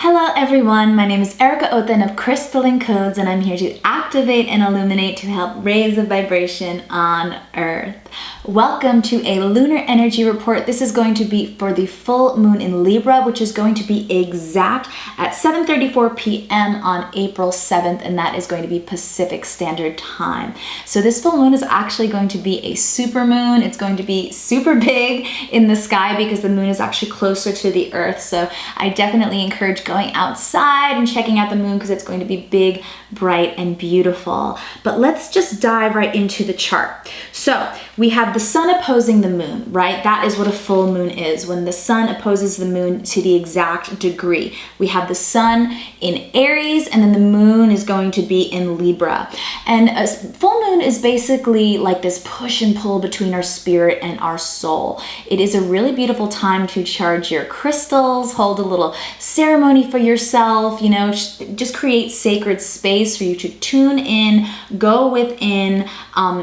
Hello everyone, my name is Erica Othen of Crystalline Codes, and I'm here to activate and illuminate to help raise the vibration on Earth. Welcome to a lunar energy report. This is going to be for the full moon in Libra, which is going to be exact at 7:34 p.m. on April 7th, and that is going to be Pacific Standard Time. So this full moon is actually going to be a supermoon. It's going to be super big in the sky because the moon is actually closer to the Earth. So I definitely encourage going outside and checking out the moon because it's going to be big, bright, and beautiful. But let's just dive right into the chart. So we have the sun opposing the moon, right? That is what a full moon is, when the sun opposes the moon to the exact degree. We have the sun in Aries, and then the moon is going to be in Libra. And a full moon is basically like this push and pull between our spirit and our soul. It is a really beautiful time to charge your crystals, hold a little ceremony for yourself, you know, just create sacred space for you to tune in, go within,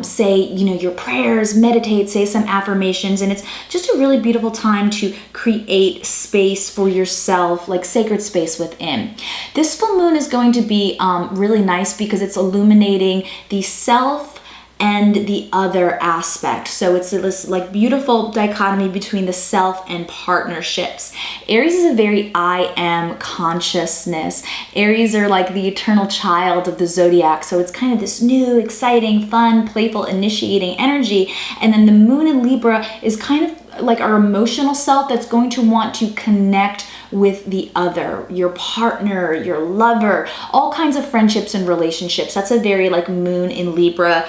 say, you know, your prayers, meditate, say some affirmations, and it's just a really beautiful time to create space for yourself, like sacred space within. This full moon is going to be really nice because it's illuminating the self and the other aspect. So it's this like beautiful dichotomy between the self and partnerships. Aries is a very I am consciousness. Aries are like the eternal child of the zodiac. So it's kind of this new, exciting, fun, playful, initiating energy. And then the moon in Libra is kind of like our emotional self that's going to want to connect with the other, your partner, your lover, all kinds of friendships and relationships. That's a very like moon in Libra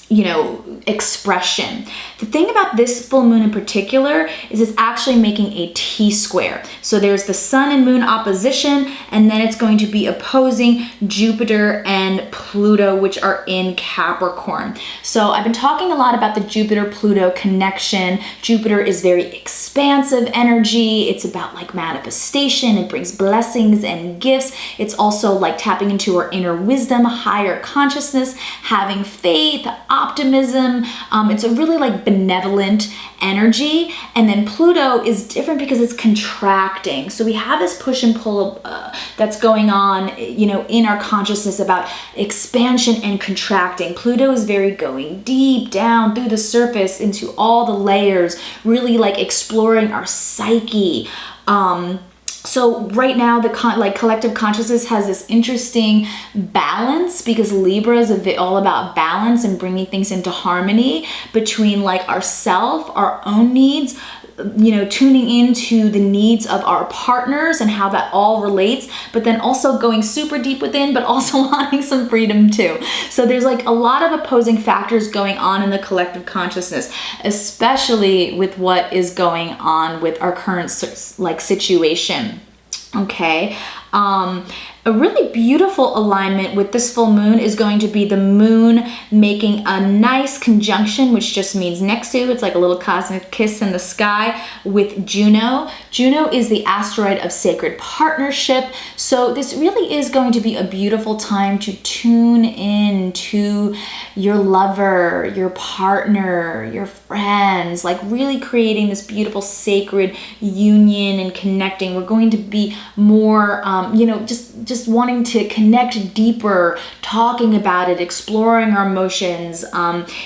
you know, expression. The thing about this full moon in particular is it's actually making a T-square. So there's the sun and moon opposition, and then it's going to be opposing Jupiter and Pluto, which are in Capricorn. So I've been talking a lot about the Jupiter-Pluto connection. Jupiter is very expansive energy. It's about like manifestation. It brings blessings and gifts. It's also like tapping into our inner wisdom, higher consciousness, having faith, optimism. It's a really like benevolent energy. And then Pluto is different because it's contracting. So we have this push and pull that's going on, you know, in our consciousness about expansion and contracting. Pluto is very going deep down through the surface into all the layers, really like exploring our psyche. So right now, the collective consciousness has this interesting balance because Libra is all about balance and bringing things into harmony between like ourself, our own needs, you know, tuning into the needs of our partners and how that all relates, but then also going super deep within, but also wanting some freedom too. So there's like a lot of opposing factors going on in the collective consciousness, especially with what is going on with our current like situation. Okay. A really beautiful alignment with this full moon is going to be the moon making a nice conjunction, which just means next to, it's like a little cosmic kiss in the sky, with Juno. Juno is the asteroid of sacred partnership. So this really is going to be a beautiful time to tune in to your lover, your partner, your friends, like really creating this beautiful sacred union and connecting. We're going to be more, you know, just wanting to connect deeper, talking about it, exploring our emotions.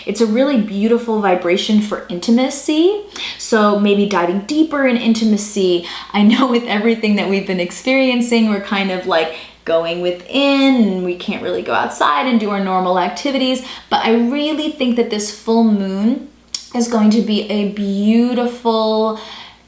It's a really beautiful vibration for intimacy. So maybe diving deeper in intimacy. I know with everything that we've been experiencing, we're kind of like going within and we can't really go outside and do our normal activities. But I really think that this full moon is going to be a beautiful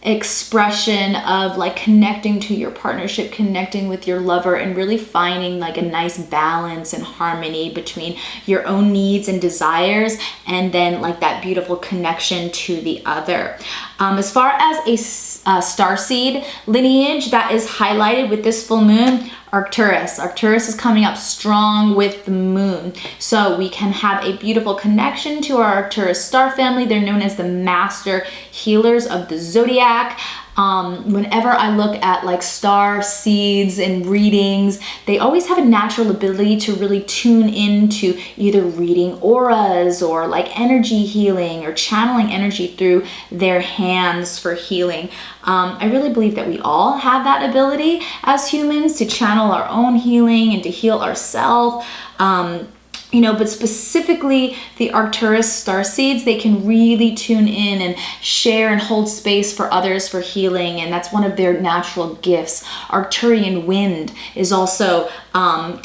expression of like connecting to your partnership, connecting with your lover, and really finding like a nice balance and harmony between your own needs and desires, and then like that beautiful connection to the other. As far as a starseed lineage that is highlighted with this full moon, Arcturus. Arcturus is coming up strong with the moon. So we can have a beautiful connection to our Arcturus star family. They're known as the master healers of the zodiac. Whenever I look at like star seeds and readings, they always have a natural ability to really tune into either reading auras or like energy healing or channeling energy through their hands for healing. I really believe that we all have that ability as humans to channel our own healing and to heal ourselves. But specifically the Arcturus star seeds, they can really tune in and share and hold space for others for healing, and that's one of their natural gifts. Arcturian wind is also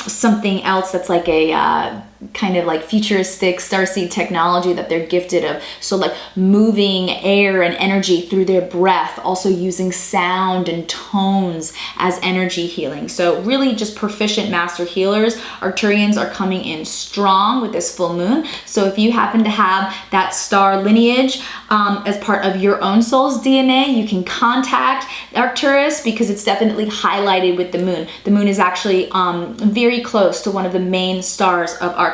something else that's like a kind of like futuristic starseed technology that they're gifted of. So like moving air and energy through their breath, also using sound and tones as energy healing. So really just proficient master healers. Arcturians are coming in strong with this full moon. So if you happen to have that star lineage as part of your own soul's DNA, you can contact Arcturus because it's definitely highlighted with the moon. The moon is actually very close to one of the main stars of Arcturus.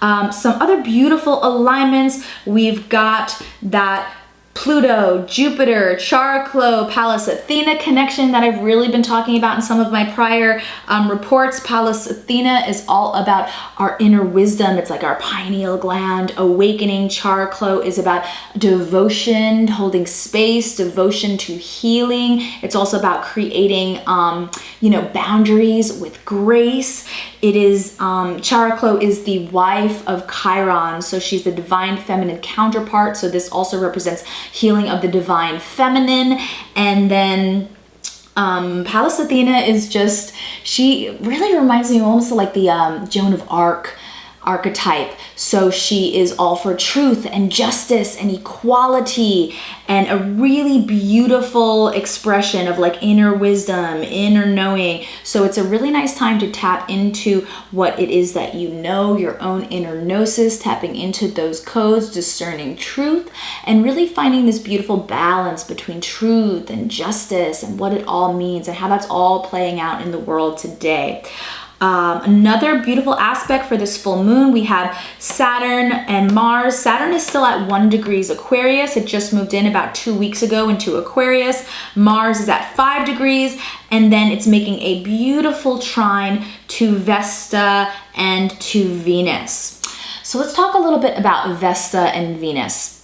Some other beautiful alignments, we've got that Pluto, Jupiter, Charclo, Pallas Athena connection that I've really been talking about in some of my prior reports. Pallas Athena is all about our inner wisdom. It's like our pineal gland awakening. Charclo is about devotion, holding space, devotion to healing. It's also about creating, boundaries with grace. It is, Charclo is the wife of Chiron, so she's the divine feminine counterpart. So this also represents healing of the divine feminine. And then Pallas Athena is just, she really reminds me almost like the Joan of Arc archetype. So she is all for truth and justice and equality, and a really beautiful expression of like inner wisdom, inner knowing. So it's a really nice time to tap into what it is that you know, your own inner gnosis, tapping into those codes, discerning truth, and really finding this beautiful balance between truth and justice and what it all means and how that's all playing out in the world today. Another beautiful aspect for this full moon, we have Saturn and Mars. Saturn is still at 1 degree Aquarius. It just moved in about 2 weeks ago into Aquarius. Mars is at 5 degrees, and then it's making a beautiful trine to Vesta and to Venus. So let's talk a little bit about Vesta and Venus.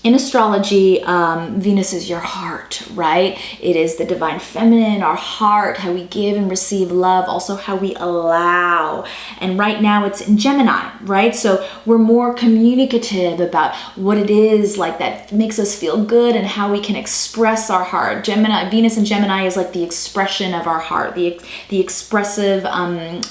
In astrology, Venus is your heart, right? It is the divine feminine, our heart, how we give and receive love, also how we allow. And right now it's in Gemini, right? So we're more communicative about what it is like that makes us feel good and how we can express our heart. Venus and Gemini is like the expression of our heart, the expressive,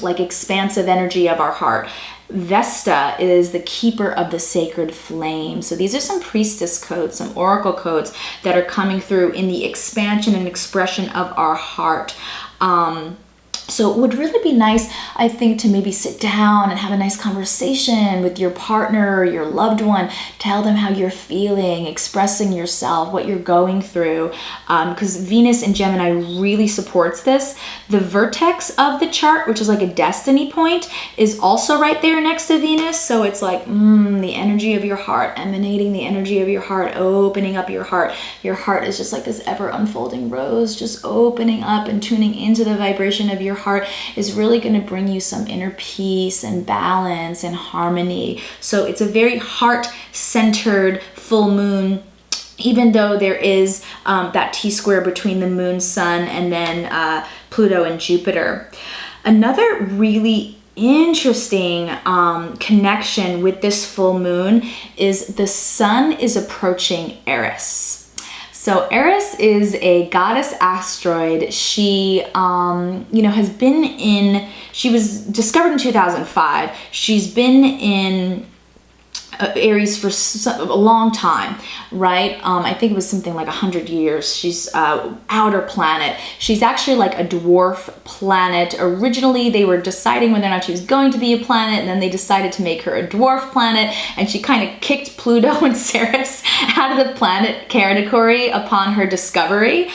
like expansive energy of our heart. Vesta is the keeper of the sacred flame. So these are some priestess codes, some oracle codes that are coming through in the expansion and expression of our heart. So it would really be nice, I think, to maybe sit down and have a nice conversation with your partner or your loved one. Tell them how you're feeling, expressing yourself, what you're going through, because Venus in Gemini really supports this. The vertex of the chart, which is like a destiny point, is also right there next to Venus. So it's like the energy of your heart, emanating the energy of your heart, opening up your heart. Your heart is just like this ever unfolding rose, just opening up and tuning into the vibration of your heart is really going to bring you some inner peace and balance and harmony. So it's a very heart-centered full moon, even though there is that T-square between the moon, sun, and then Pluto and Jupiter. Another really interesting connection with this full moon is the sun is approaching Eris. So Eris is a goddess asteroid. She, has been in, she was discovered in 2005. She's been in Aries for a long time, right? I think it was something like 100 years. She's outer planet. She's actually like a dwarf planet. Originally, they were deciding whether or not she was going to be a planet, and then they decided to make her a dwarf planet, and she kind of kicked Pluto and Ceres out of the planet category upon her discovery,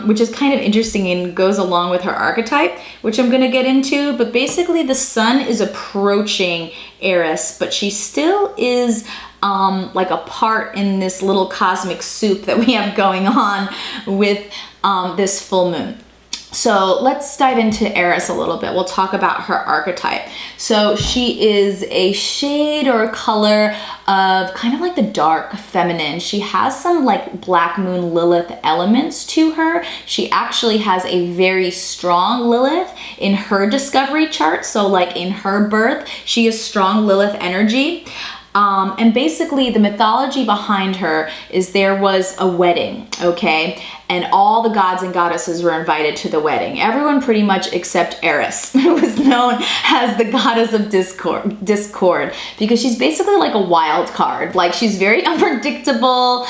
which is kind of interesting and goes along with her archetype, which I'm going to get into. But basically, the sun is approaching Eris, but she still is like a part in this little cosmic soup that we have going on with this full moon. So let's dive into Eris a little bit. We'll talk about her archetype. So she is a shade or a color of kind of like the dark feminine. She has some like Black Moon Lilith elements to her. She actually has a very strong Lilith in her discovery chart. So like in her birth, she has strong Lilith energy. And basically the mythology behind her is there was a wedding, okay? And all the gods and goddesses were invited to the wedding. Everyone pretty much except Eris, who was known as the goddess of discord, because she's basically like a wild card. Like she's very unpredictable.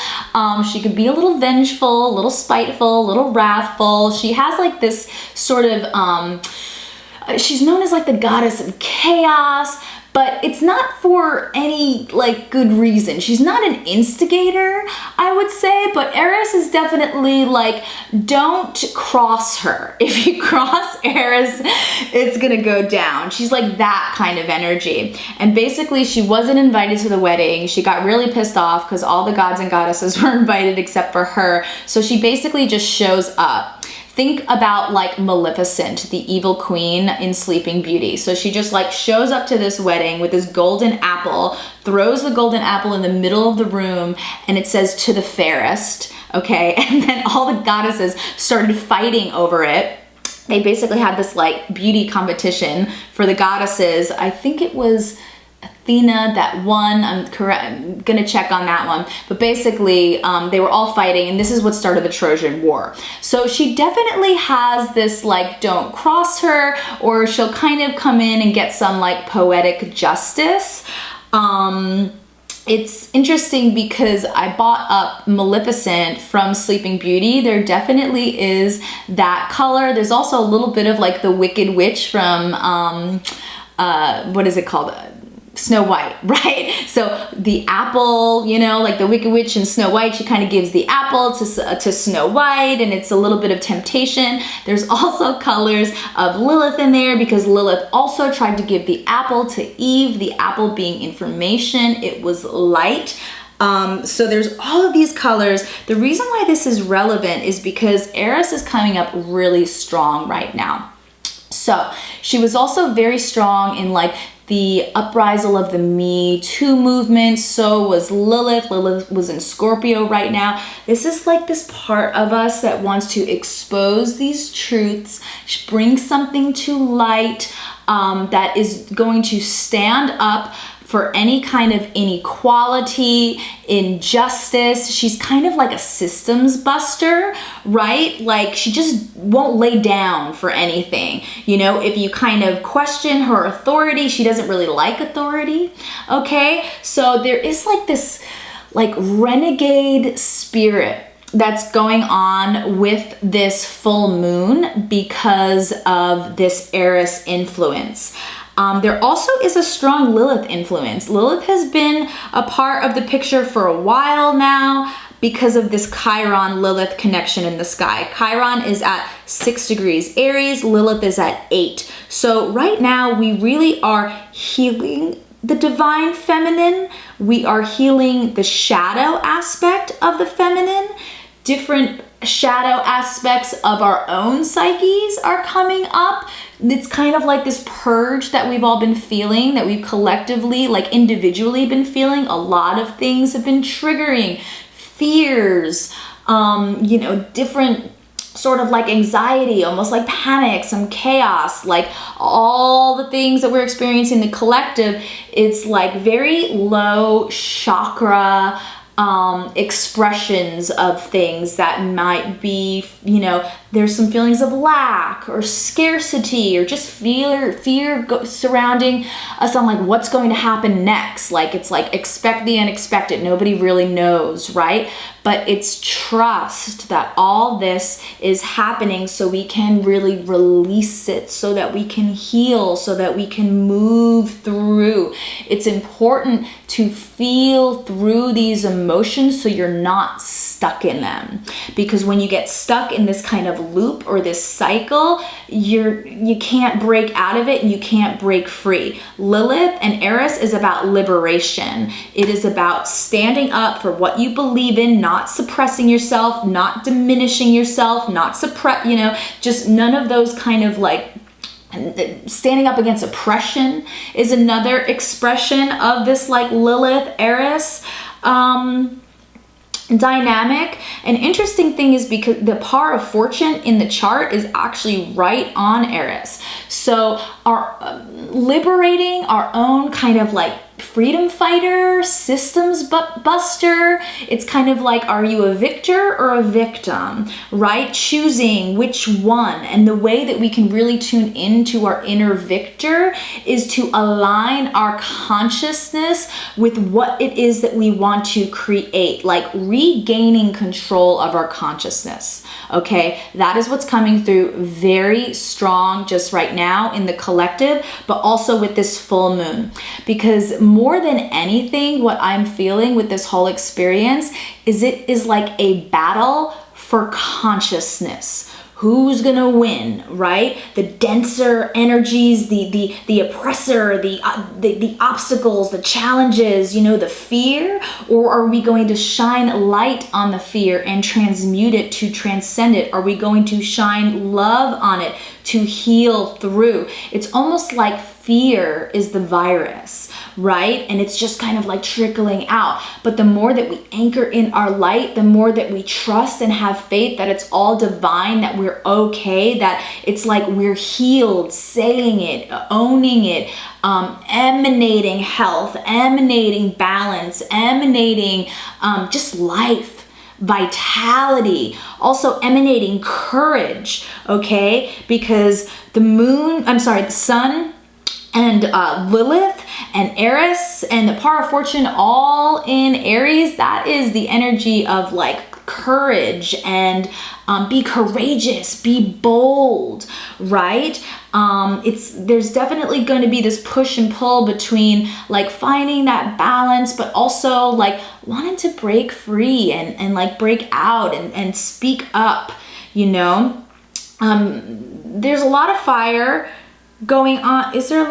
She could be a little vengeful, a little spiteful, a little wrathful. She has like this sort of, she's known as like the goddess of chaos, but it's not for any like good reason. She's not an instigator, I would say, but Eris is definitely like, don't cross her. If you cross Eris, it's gonna go down. She's like that kind of energy. And basically she wasn't invited to the wedding. She got really pissed off because all the gods and goddesses were invited except for her. So she basically just shows up. Think about like Maleficent, the evil queen in Sleeping Beauty. So she just like shows up to this wedding with this golden apple, throws the golden apple in the middle of the room, and it says "to the fairest," okay? And then all the goddesses started fighting over it. They basically had this like beauty competition for the goddesses. I think it was Athena that won. I'm gonna check on that one. But basically, they were all fighting, and this is what started the Trojan War. So she definitely has this like, don't cross her, or she'll kind of come in and get some like poetic justice. It's interesting because I bought up Maleficent from Sleeping Beauty. There definitely is that color. There's also a little bit of like the Wicked Witch from, what is it called? Snow White, right? So the apple, you know, like the Wicked Witch in Snow White, she kind of gives the apple to Snow White, and it's a little bit of temptation. There's also colors of Lilith in there because Lilith also tried to give the apple to Eve, the apple being information. It was light. So there's all of these colors. The reason why this is relevant is because Eris is coming up really strong right now. So she was also very strong in like the uprisal of the Me Too movement. So was Lilith. Lilith was in Scorpio right now. This is like this part of us that wants to expose these truths, bring something to light, that is going to stand up for any kind of inequality, injustice. She's kind of like a systems buster, right? Like she just won't lay down for anything. You know, if you kind of question her authority, she doesn't really like authority, okay? So there is like this like renegade spirit that's going on with this full moon because of this Eris influence. There also is a strong Lilith influence. Lilith has been a part of the picture for a while now because of this Chiron Lilith connection in the sky. Chiron is at 6 degrees Aries, Lilith is at 8. So right now we really are healing the divine feminine. We are healing the shadow aspect of the feminine. Different shadow aspects of our own psyches are coming up. It's kind of like this purge that we've all been feeling, that we've collectively, like individually been feeling. A lot of things have been triggering fears, you know, different sort of like anxiety, almost like panic, some chaos, like all the things that we're experiencing, the collective. It's like very low chakra expressions of things that might be, you know, there's some feelings of lack or scarcity or just fear surrounding us on like what's going to happen next. Like it's like expect the unexpected. Nobody really knows, right? But it's trust that all this is happening so we can really release it, so that we can heal, so that we can move through. It's important to feel through these emotions so you're not stuck stuck in them. Because when you get stuck in this kind of loop or this cycle, you can't break out of it and you can't break free. Lilith and Eris is about liberation. It is about standing up for what you believe in, not suppressing yourself, not diminishing yourself, not just none of those kind of like standing up against oppression is another expression of this like Lilith Eris dynamic. An interesting thing is because the power of fortune in the chart is actually right on Eris. So our liberating our own kind of like freedom fighter, systems buster. It's kind of like, are you a victor or a victim, right? Choosing which one. And the way that we can really tune into our inner victor is to align our consciousness with what it is that we want to create, like regaining control of our consciousness. Okay, that is what's coming through very strong just right now in the collective, but also with this full moon. Because more than anything, what I'm feeling with this whole experience is it is like a battle for consciousness. Who's gonna win, right? The denser energies, the oppressor, the obstacles, the challenges, the fear, or are we going to shine light on the fear and transmute it to transcend it? Are we going to shine love on it to heal through? It's almost like fear is the virus, right? And it's just kind of like trickling out. But the more that we anchor in our light, the more that we trust and have faith that it's all divine, that we're okay, that it's like we're healed, saying it, owning it, emanating health, emanating balance, emanating just life, vitality, also emanating courage, okay? Because the sun, and Lilith and Eris and the power of fortune all in Aries, that is the energy of like courage and be courageous, be bold, right? There's definitely going to be this push and pull between like finding that balance, but also like wanting to break free and like break out and speak up, There's a lot of fire going on. Is there,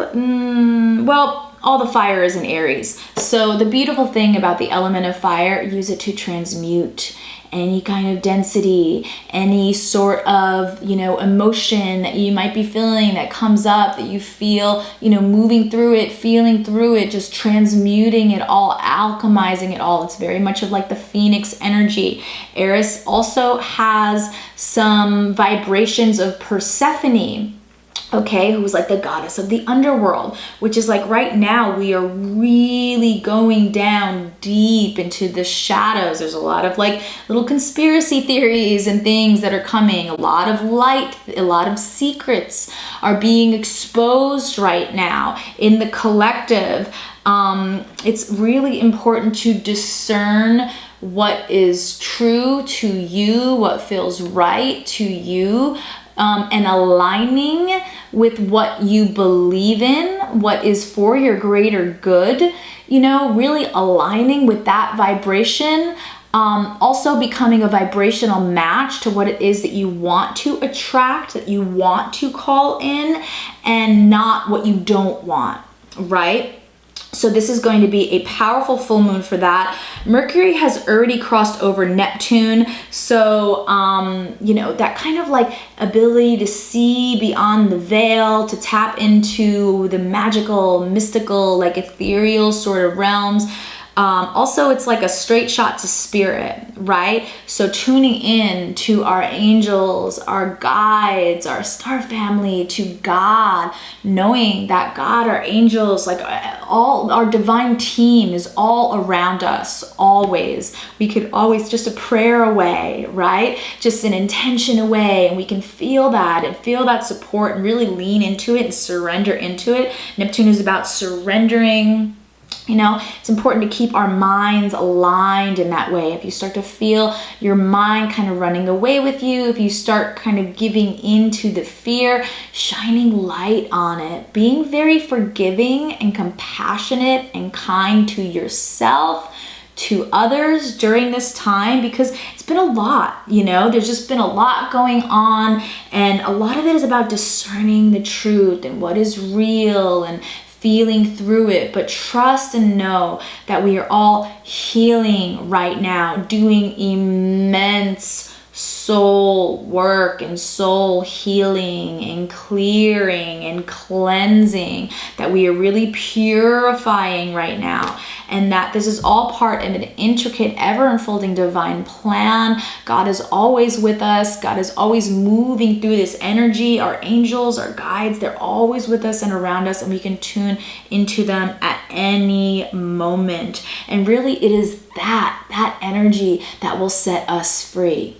all the fire is in Aries. So the beautiful thing about the element of fire, use it to transmute any kind of density, any sort of, emotion that you might be feeling that comes up, that you feel, moving through it, feeling through it, just transmuting it all, alchemizing it all. It's very much of like the Phoenix energy. Eris also has some vibrations of Persephone, okay, who's like the goddess of the underworld, which is like right now we are really going down deep into the shadows. There's a lot of like little conspiracy theories and things that are coming. A lot of light, a lot of secrets are being exposed right now in the collective. It's really important to discern what is true to you, what feels right to you, and aligning with what you believe in, what is for your greater good, really aligning with that vibration. Also becoming a vibrational match to what it is that you want to attract, that you want to call in, and not what you don't want, right? So this is going to be a powerful full moon for that. Mercury has already crossed over Neptune. So, that kind of like ability to see beyond the veil, to tap into the magical, mystical, like ethereal sort of realms. Also, it's like a straight shot to spirit, right? So tuning in to our angels, our guides, our star family, to God, knowing that God, our angels, like all our divine team is all around us, always. We could always just a prayer away, right? Just an intention away, and we can feel that and feel that support and really lean into it and surrender into it. Neptune is about surrendering. It's important to keep our minds aligned in that way. If you start to feel your mind kind of running away with you, if you start kind of giving into the fear, shining light on it, being very forgiving and compassionate and kind to yourself, to others during this time, because it's been a lot, you know, there's just been a lot going on, and a lot of it is about discerning the truth and what is real and feeling through it. But trust and know that we are all healing right now, doing immense soul work and soul healing and clearing and cleansing, that we are really purifying right now, and that this is all part of an intricate, ever unfolding divine plan. God is always with us. God is always moving through this energy. Our angels, our guides, they're always with us and around us, and we can tune into them at any moment. And really it is that energy that will set us free.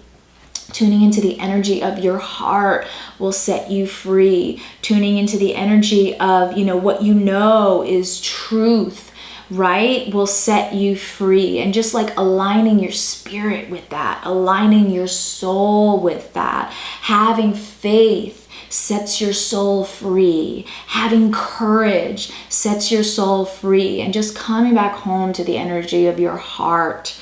Tuning into the energy of your heart will set you free. Tuning into the energy of, you know, what you know is truth, right, will set you free. And just like aligning your spirit with that, aligning your soul with that, having faith sets your soul free. Having courage sets your soul free. And just coming back home to the energy of your heart,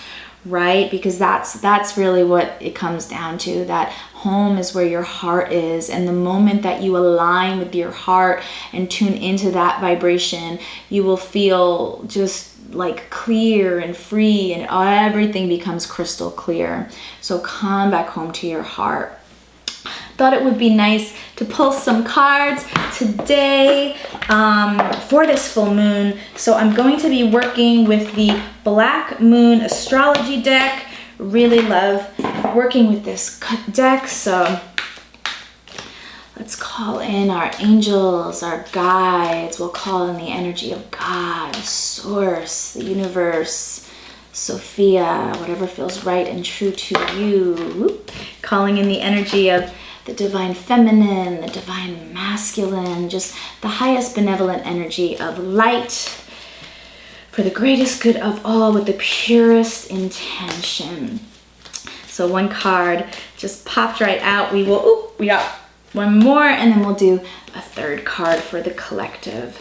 right? Because that's really what it comes down to. That home is where your heart is. And the moment that you align with your heart and tune into that vibration, you will feel just like clear and free, and everything becomes crystal clear. So come back home to your heart. Thought it would be nice to pull some cards today for this full moon. So I'm going to be working with the Black Moon Astrology deck. Really love working with this deck. So let's call in our angels, our guides. We'll call in the energy of God, Source, the universe, Sophia, whatever feels right and true to you. Calling in the energy of the divine feminine, the divine masculine, just the highest benevolent energy of light for the greatest good of all with the purest intention. So one card just popped right out. We got one more, and then we'll do a third card for the collective.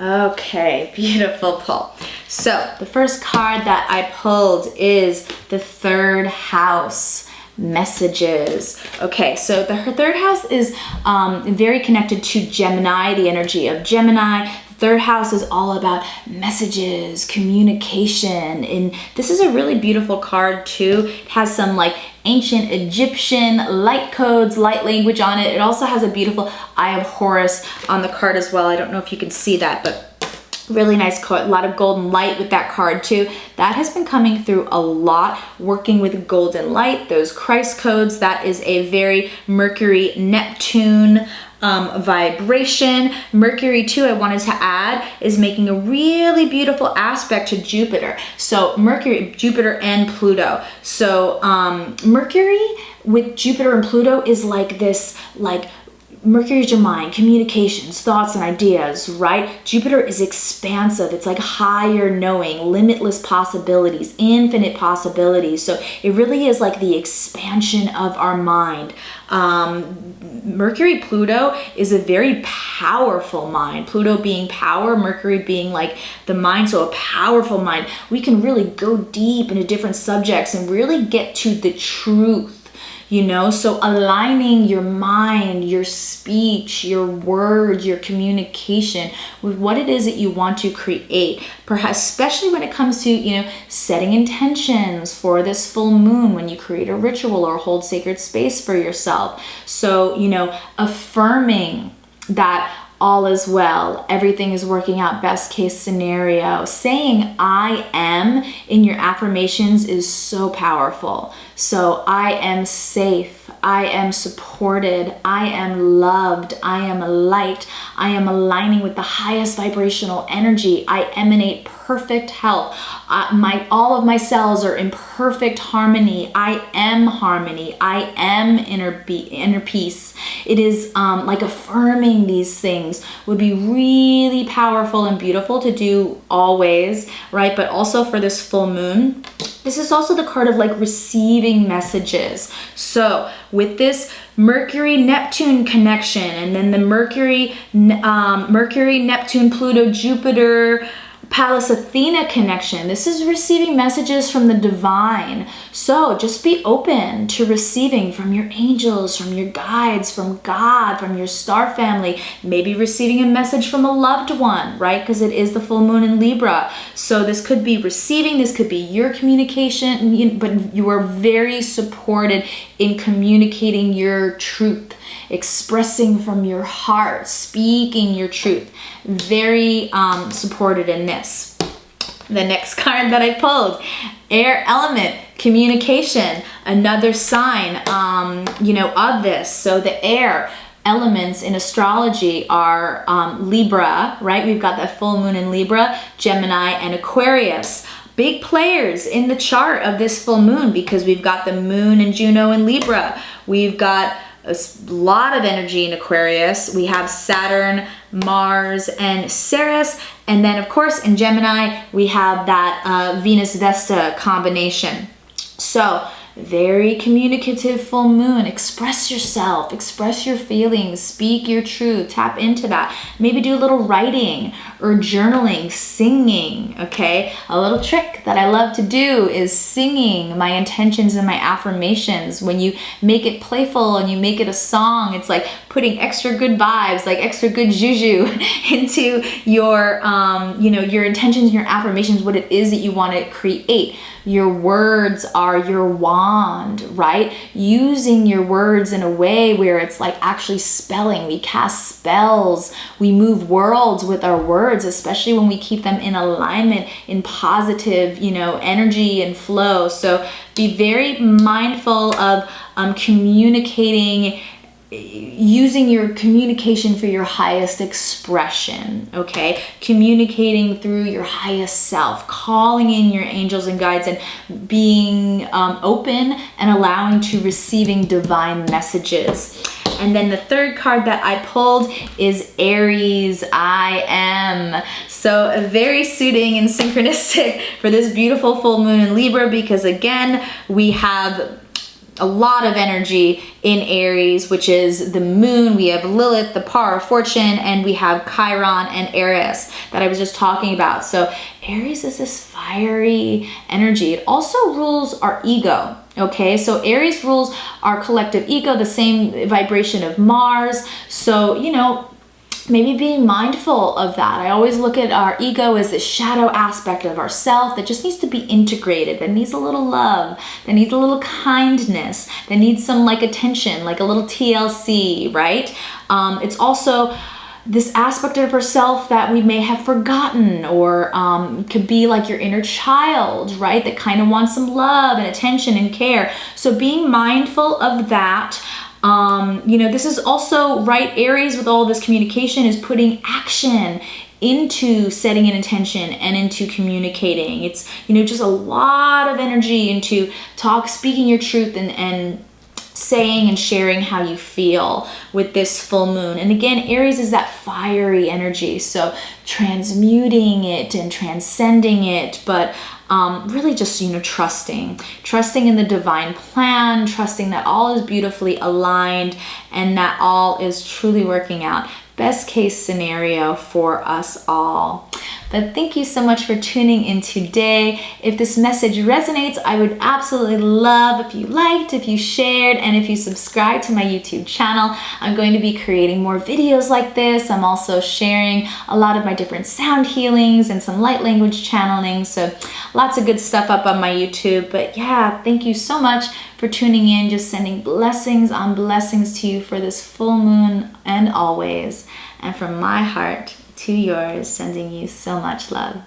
Okay, beautiful pull. So the first card that I pulled is the third house. Messages. Okay, so the third house is very connected to Gemini, the energy of Gemini. The third house is all about messages, communication, and this is a really beautiful card too. It has some like ancient Egyptian light codes, light language on it. It also has a beautiful Eye of Horus on the card as well. I don't know if you can see that, but really nice card. A lot of golden light with that card too. That has been coming through a lot, working with golden light, those Christ codes. That is a very Mercury Neptune vibration. Mercury too, I wanted to add, is making a really beautiful aspect to Jupiter. So Mercury, Jupiter and Pluto. So Mercury with Jupiter and Pluto is like this, like Mercury is your mind, communications, thoughts, and ideas, right? Jupiter is expansive. It's like higher knowing, limitless possibilities, infinite possibilities. So it really is like the expansion of our mind. Mercury Pluto is a very powerful mind. Pluto being power, Mercury being like the mind, so a powerful mind. We can really go deep into different subjects and really get to the truth. You know, so aligning your mind, your speech, your words, your communication with what it is that you want to create, perhaps especially when it comes to, you know, setting intentions for this full moon when you create a ritual or hold sacred space for yourself. So, you know, affirming that all is well, everything is working out, best case scenario. Saying I am in your affirmations is so powerful. So I am safe, I am supported, I am loved, I am light, I am aligning with the highest vibrational energy, I emanate perfect health, all of my cells are in perfect harmony, I am harmony, I am inner peace. It is like affirming these things would be really powerful and beautiful to do always, right? But also for this full moon, this is also the card of like receiving messages. So with this Mercury Neptune connection, and then the Mercury Neptune Pluto Jupiter Pallas Athena connection. This is receiving messages from the divine. So just be open to receiving from your angels, from your guides, from God, from your star family, maybe receiving a message from a loved one, right? Because it is the full moon in Libra. So this could be receiving, this could be your communication, but you are very supported in communicating your truth, expressing from your heart, speaking your truth. Very supported in this. The next card that I pulled, air element, communication, another sign, of this. So the air elements in astrology are Libra, right? We've got that full moon in Libra, Gemini, and Aquarius. Big players in the chart of this full moon because we've got the moon and Juno in Libra. We've got a lot of energy in Aquarius. We have Saturn, Mars, and Ceres. And then, of course, in Gemini, we have that Venus-Vesta combination. So, very communicative full moon. Express yourself, express your feelings, speak your truth, tap into that. Maybe do a little writing or journaling, singing, okay? A little trick that I love to do is singing my intentions and my affirmations. When you make it playful and you make it a song, it's like putting extra good vibes, like extra good juju into your, your intentions and your affirmations, what it is that you want to create. Your words are your wand, right? Using your words in a way where it's like actually spelling. We cast spells. We move worlds with our words, especially when we keep them in alignment, in positive, energy and flow. So be very mindful of communicating, using your communication for your highest expression, okay? Communicating through your highest self, calling in your angels and guides, and being open and allowing to receiving divine messages. And then the third card that I pulled is Aries, I am. So very suiting and synchronistic for this beautiful full moon in Libra because again, we have a lot of energy in Aries, which is the moon. We have Lilith, the power of fortune, and we have Chiron and Eris that I was just talking about. So Aries is this fiery energy. It also rules our ego. Okay, so Aries rules our collective ego, the same vibration of Mars. So, maybe being mindful of that. I always look at our ego as the shadow aspect of ourself that just needs to be integrated, that needs a little love, that needs a little kindness, that needs some attention, like a little TLC, right? It's also this aspect of herself that we may have forgotten, or could be like your inner child, right? That kind of wants some love and attention and care. So being mindful of that. This is also, right, Aries with all this communication is putting action into setting an intention and into communicating. It's, just a lot of energy into speaking your truth and saying and sharing how you feel with this full moon. And again, Aries is that fiery energy. So transmuting it and transcending it, but really just, trusting in the divine plan, trusting that all is beautifully aligned and that all is truly working out. Best case scenario for us all. But thank you so much for tuning in today. If this message resonates, I would absolutely love if you liked, if you shared, and if you subscribe to my YouTube channel. I'm going to be creating more videos like this. I'm also sharing a lot of my different sound healings and some light language channeling. So lots of good stuff up on my YouTube. But yeah, thank you so much for tuning in. Just sending blessings on blessings to you for this full moon and always. And from my heart to yours, sending you so much love.